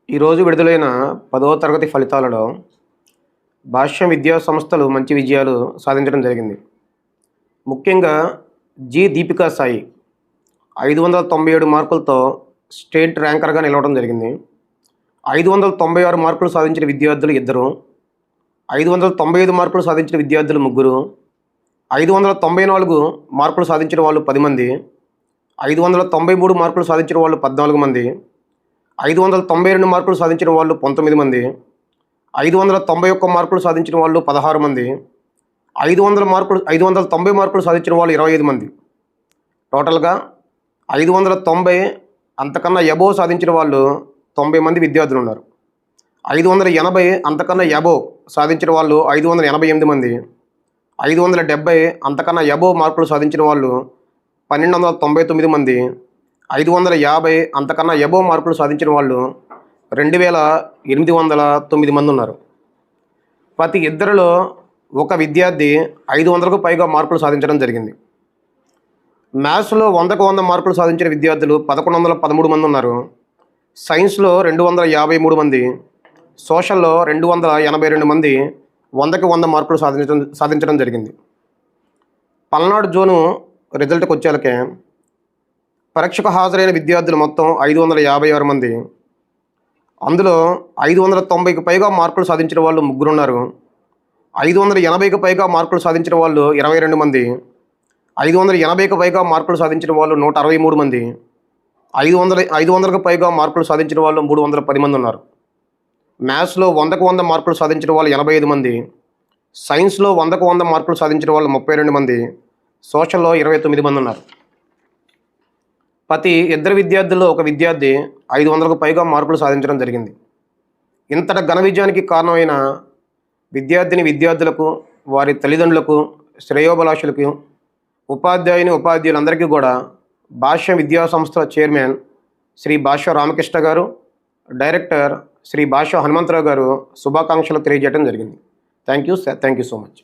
ఈరోజు విడుదలైన 10వ తరగతి ఫలితాలలో భాష్యం విద్యా సంస్థలు మంచి విజయాలు సాధించడం జరిగింది. ముఖ్యంగా దీపికా సాయి 597 మార్కులతో స్టేట్ ర్యాంకర్గా నిలవడం జరిగింది. 596 మార్కులు సాధించిన విద్యార్థులు 2, 595 మార్కులు సాధించిన విద్యార్థులు 3, 594 మార్కులు సాధించిన వాళ్ళు 10 మంది, 593 మార్కులు సాధించిన వాళ్ళు 14 మంది, 592 మార్కులు సాధించిన వాళ్ళు 19 మంది, 591 మార్కులు సాధించిన వాళ్ళు 16 మంది, 590 మార్కులు సాధించిన వాళ్ళు 25 మంది. టోటల్గా 590 అంతకన్నా ఎబోవ్ సాధించిన వాళ్ళు 90 మంది విద్యార్థులు ఉన్నారు. 580 అంతకన్నా ఎబోవ్ సాధించిన వాళ్ళు 588 మంది, 570 అంతకన్నా ఎబోవ్ మార్కులు సాధించిన వాళ్ళు 1299 మంది, 550 అంతకన్నా ఎబోవ్ మార్కులు సాధించిన వాళ్ళు 2809 మంది ఉన్నారు. ప్రతి ఇద్దరిలో ఒక విద్యార్థి 500కు పైగా మార్కులు సాధించడం జరిగింది. మ్యాథ్స్లో 100కు 100 మార్కులు సాధించిన విద్యార్థులు 1113 మంది ఉన్నారు. సైన్స్లో 253 మంది, సోషల్లో 282 మంది 100కి 100 మార్కులు సాధించడం జరిగింది. పల్నాడు జోను రిజల్ట్కి వచ్చేలకే పరీక్షకు హాజరైన విద్యార్థులు మొత్తం 556 మంది. అందులో 590కి పైగా మార్కులు సాధించిన వాళ్ళు 3 ఉన్నారు. 580కి పైగా మార్కులు సాధించిన వాళ్ళు 22 మంది, 580కి పైగా మార్కులు సాధించిన వాళ్ళు 163 మంది, 500కి పైగా మార్కులు సాధించిన వాళ్ళు 310 మంది ఉన్నారు. మ్యాథ్స్లో 100కు 100 మార్కులు సాధించిన వాళ్ళు 85 మంది, సైన్స్లో 100కు 100 మార్కులు సాధించిన వాళ్ళు 32 మంది, సోషల్లో 29 మంది ఉన్నారు. ప్రతి ఇద్దరు విద్యార్థుల్లో ఒక విద్యార్థి 500కు పైగా మార్కులు సాధించడం జరిగింది. ఇంతటి ఘన విజయానికి కారణమైన విద్యార్థులకు, వారి తల్లిదండ్రులకు, శ్రేయోభిలాషులకు, ఉపాధ్యాయులందరికీ కూడా భాష్యం విద్యా సంస్థల చైర్మన్ శ్రీ భాష్య రామకృష్ణ గారు, డైరెక్టర్ శ్రీ భాష్య హనుమంతరావు గారు శుభాకాంక్షలు తెలియజేయడం జరిగింది. Thank you sir. Thank you so much.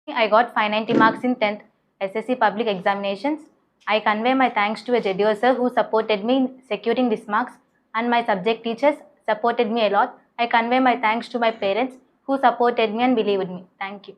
I got 590 marks in 10th SSC public examinations. I convey my thanks to a JDO sir who supported me in securing these marks, and my subject teachers supported me a lot. I convey my thanks to my parents who supported me and believed me. Thank you.